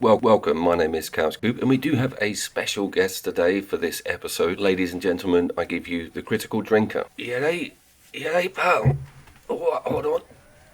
Welcome, my name is Cowscoop, and we do have a special guest today for this episode. Ladies and gentlemen, I give you the critical drinker. You right, pal? Oh, hold on.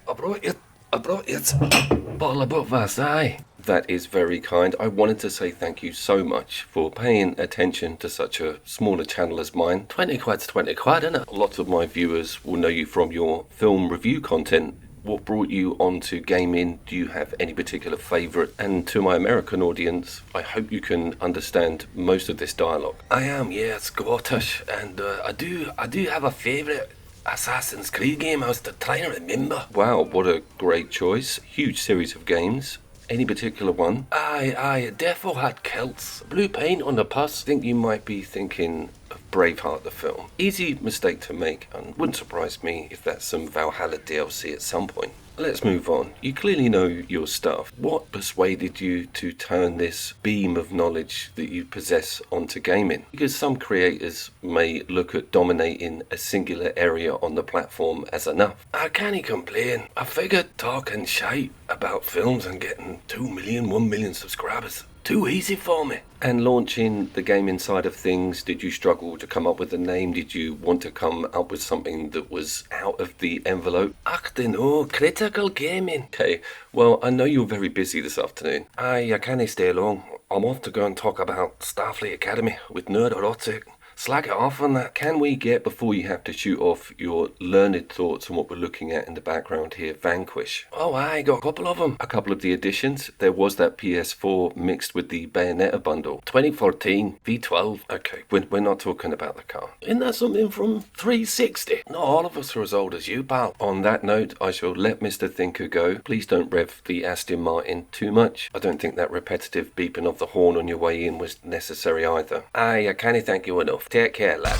I brought you a bottle of Buckfast, aye. That is very kind. I wanted to say thank you so much for paying attention to such a smaller channel as mine. 20 quid's 20 quid, innit? Lots of my viewers will know you from your film review content. What brought you onto gaming? Do you have any particular favourite? And to my American audience, I hope you can understand most of this dialogue. I am, yeah, Scottish, and I do have a favourite Assassin's Creed game. I was trying to remember. Wow, what a great choice. Huge series of games. Any particular one? Aye, Defo had kilts. Blue paint on the pus. I think you might be thinking of Braveheart the film. Easy mistake to make, and wouldn't surprise me if that's some Valhalla DLC at some point. Let's move on. You clearly know your stuff. What persuaded you to turn this beam of knowledge that you possess onto gaming? Because some creators may look at dominating a singular area on the platform as enough. I can't complain. I figured talking shite about films and getting 2 million, 1 million subscribers too easy for me. And launching the gaming side of things, did you struggle to come up with a name? Did you want to come up with something that was out of the envelope? I don't know, critical gaming. Okay, well, I know you're very busy this afternoon. Aye, I can't stay long. I'm off to go and talk about Starfleet Academy with Nerd Erotic. Slag it off on that. Can we get, before you have to shoot off, your learned thoughts on what we're looking at in the background here, Vanquish? Oh, I got a couple of them. A couple of the editions. There was that PS4 mixed with the Bayonetta bundle. 2014, V12. Okay, we're not talking about the car. Isn't that something from 360? Not all of us are as old as you, pal. On that note, I shall let Mr. Thinker go. Please don't rev the Aston Martin too much. I don't think that repetitive beeping of the horn on your way in was necessary either. Aye, I can't thank you enough. Take care, lad.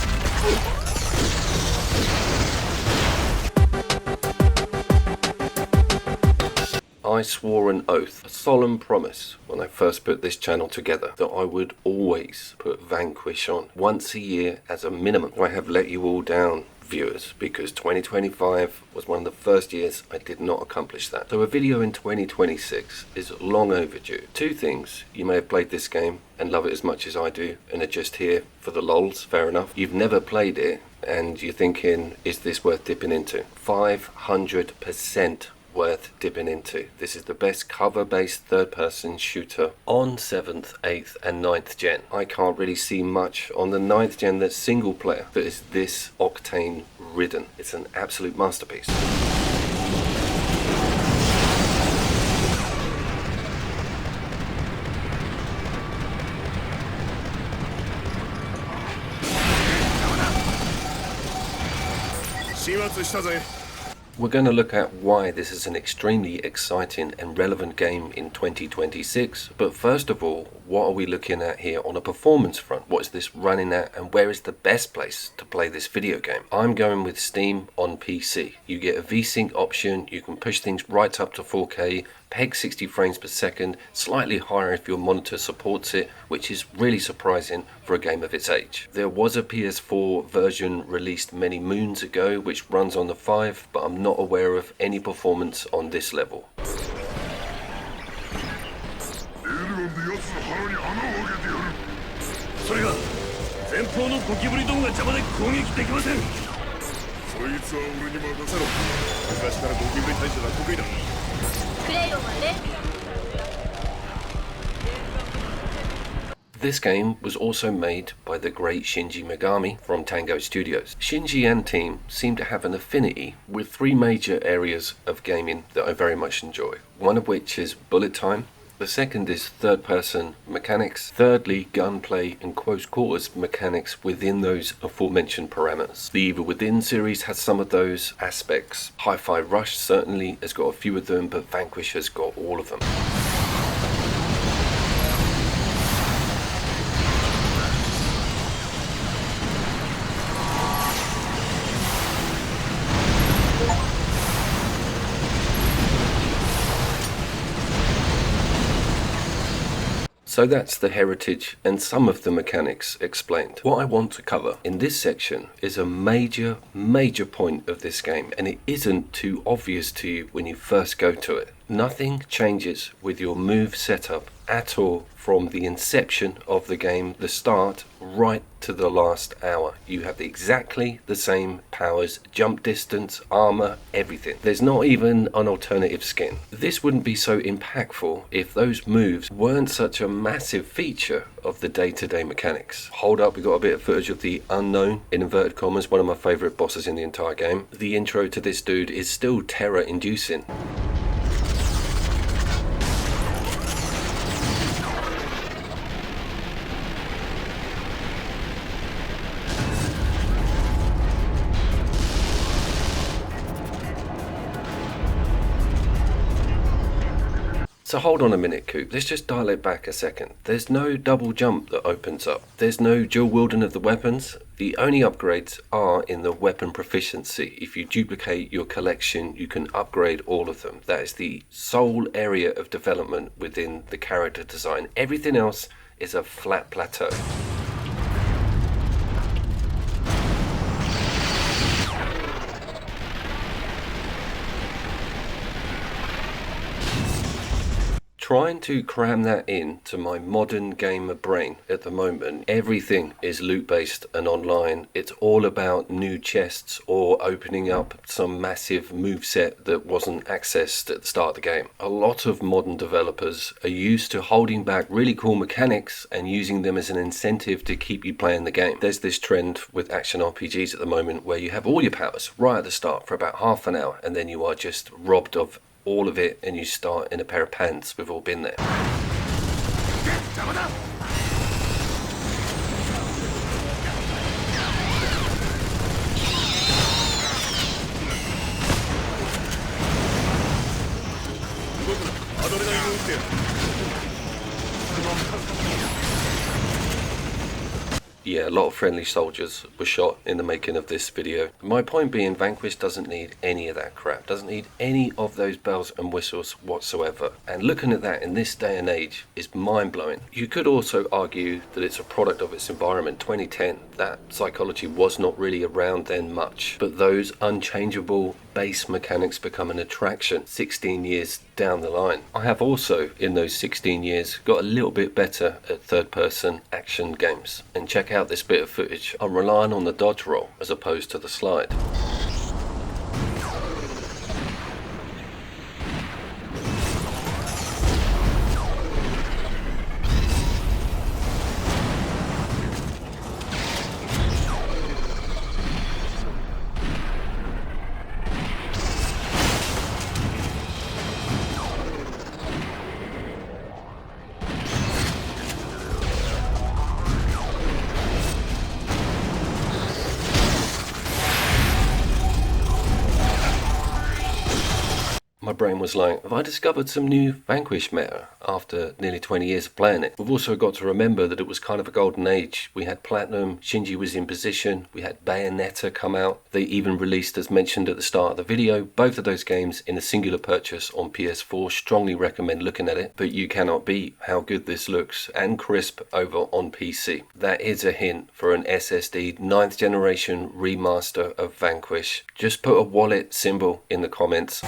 I swore an oath, a solemn promise, when I first put this channel together, that I would always put Vanquish on once a year as a minimum. I have let you all down, viewers, because 2025 was one of the first years I did not accomplish that. So a video in 2026 is long overdue. Two things: you may have played this game and love it as much as I do and are just here for the lols, fair enough. You've never played it and you're thinking, is this worth dipping into? 500% worth dipping into. This is the best cover-based third-person shooter on 7th, 8th and 9th gen. I can't really see much on the 9th gen that's single player that is this octane ridden. It's an absolute masterpiece. We're going to look at why this is an extremely exciting and relevant game in 2026. But first of all, what are we looking at here on a performance front? What is this running at, and where is the best place to play this video game? I'm going with Steam on PC. You get a VSync option, you can push things right up to 4K, peg 60 frames per second, slightly higher if your monitor supports it, which is really surprising for a game of its age. There was a PS4 version released many moons ago which runs on the 5, but I'm not aware of any performance on this level. This game was also made by the great Shinji Megami from Tango Studios. Shinji and team seem to have an affinity with three major areas of gaming that I very much enjoy. One of which is bullet time. The second is third-person mechanics. Thirdly, gunplay and close quarters mechanics within those aforementioned parameters. The Evil Within series has some of those aspects. Hi-Fi Rush certainly has got a few of them, but Vanquish has got all of them. So that's the heritage and some of the mechanics explained. What I want to cover in this section is a major point of this game, and it isn't too obvious to you when you first go to it. Nothing changes with your move setup at all from the inception of the game, the start, right to the last hour. You have exactly the same powers, jump distance, armor, everything. There's not even an alternative skin. This wouldn't be so impactful if those moves weren't such a massive feature of the day-to-day mechanics. Hold up, we got a bit of footage of the Unknown, in inverted commas, one of my favourite bosses in the entire game. The intro to this dude is still terror-inducing. So hold on a minute, Coop. Let's just dial it back a second. There's no double jump that opens up. There's no dual wielding of the weapons. The only upgrades are in the weapon proficiency. If you duplicate your collection, you can upgrade all of them. That is the sole area of development within the character design. Everything else is a flat plateau. Trying to cram that into my modern gamer brain at the moment, everything is loot based and online. It's all about new chests or opening up some massive moveset that wasn't accessed at the start of the game. A lot of modern developers are used to holding back really cool mechanics and using them as an incentive to keep you playing the game. There's this trend with action RPGs at the moment where you have all your powers right at the start for about half an hour, and then you are just robbed of all of it and you start in a pair of pants. We've all been there. Yeah, a lot of friendly soldiers were shot in the making of this video. My point being, Vanquish doesn't need any of that crap, doesn't need any of those bells and whistles whatsoever. And looking at that in this day and age is mind-blowing. You could also argue that it's a product of its environment. 2010, that psychology was not really around then much, but those unchangeable base mechanics become an attraction 16 years down the line. I have also, in those 16 years, got a little bit better at third-person action games. And check out this bit of footage. I'm relying on the dodge roll as opposed to the slide. My brain was like, have I discovered some new Vanquish meta after nearly 20 years of playing it? We've also got to remember that it was kind of a golden age. We had Platinum, Shinji was in position, we had Bayonetta come out. They even released, as mentioned at the start of the video, both of those games in a singular purchase on PS4. Strongly recommend looking at it, but you cannot beat how good this looks and crisp over on PC. That is a hint for an SSD 9th generation remaster of Vanquish. Just put a wallet symbol in the comments.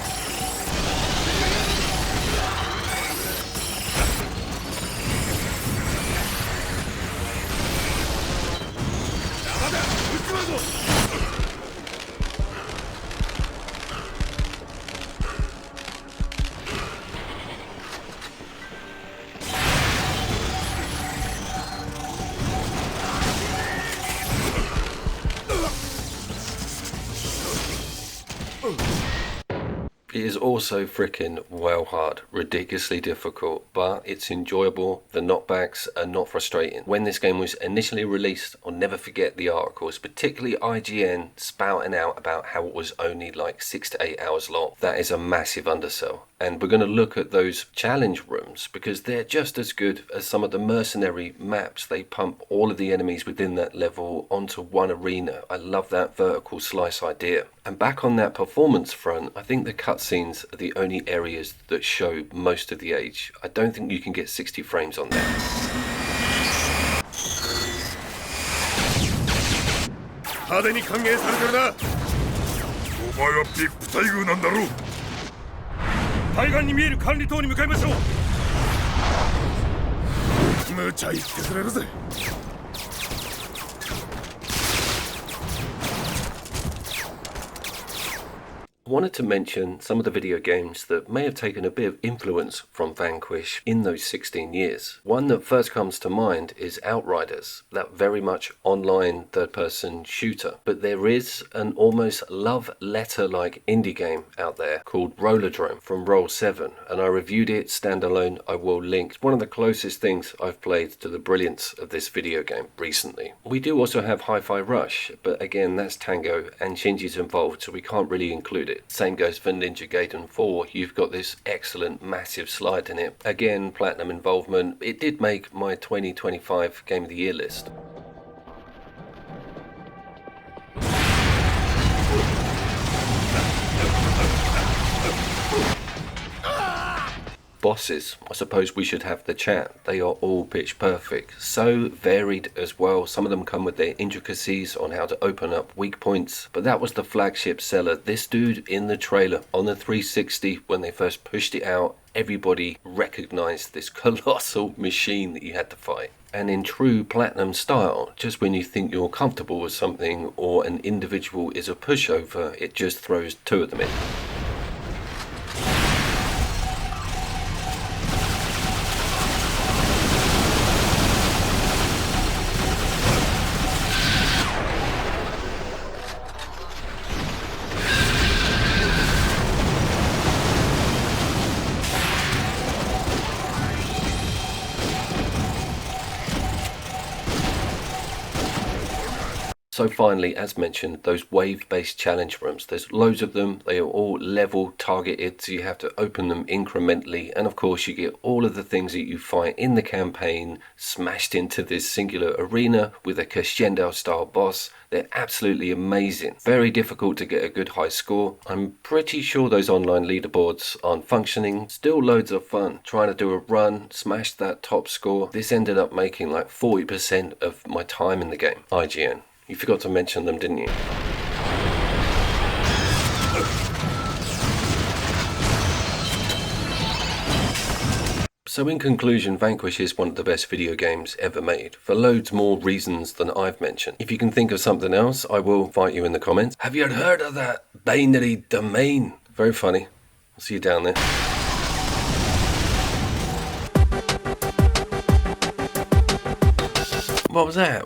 It is also freaking well hard, ridiculously difficult, but it's enjoyable. The knockbacks are not frustrating. When this game was initially released, I'll never forget the articles, particularly IGN spouting out about how it was only like 6 to 8 hours long. That is a massive undersell. And we're going to look at those challenge rooms because they're just as good as some of the mercenary maps. They pump all of the enemies within that level onto one arena. I love that vertical slice idea. And back on that performance front, I think the cutscenes are the only areas that show most of the age. I don't think you can get 60 frames on that. 派手に歓迎されてるな。お前はビップ待遇なんだろう。対岸に見える管理棟に向かいましょう。無茶言ってくれるぜ。 I wanted to mention some of the video games that may have taken a bit of influence from Vanquish in those 16 years. One that first comes to mind is Outriders, that very much online third-person shooter. But there is an almost love letter-like indie game out there called Rollerdrome from Roll7, and I reviewed it standalone. I will link. It's one of the closest things I've played to the brilliance of this video game recently. We do also have Hi-Fi Rush, but again that's Tango and Shinji's involved, so we can't really include it. Same goes for Ninja Gaiden 4. You've got this excellent massive slide in it. Again, Platinum involvement. It did make my 2025 Game of the Year list. Bosses, I suppose we should have the chat. They are all pitch perfect, so varied as well. Some of them come with their intricacies on how to open up weak points, but that was the flagship seller. This dude in the trailer on the 360, when they first pushed it out, everybody recognized this colossal machine that you had to fight. And in true Platinum style, just when you think you're comfortable with something or an individual is a pushover, it just throws two of them in. So finally, as mentioned, those wave-based challenge rooms, there's loads of them. They are all level targeted, so you have to open them incrementally, and of course you get all of the things that you fight in the campaign smashed into this singular arena with a crescendo style boss. They're absolutely amazing. Very difficult to get a good high score. I'm pretty sure those online leaderboards aren't functioning. Still loads of fun. Trying to do a run, smash that top score. This ended up making like 40% of my time in the game. IGN. You forgot to mention them, didn't you? So in conclusion, Vanquish is one of the best video games ever made, for loads more reasons than I've mentioned. If you can think of something else, I will invite you in the comments. Have you heard of that binary domain? Very funny. I'll see you down there. What was that?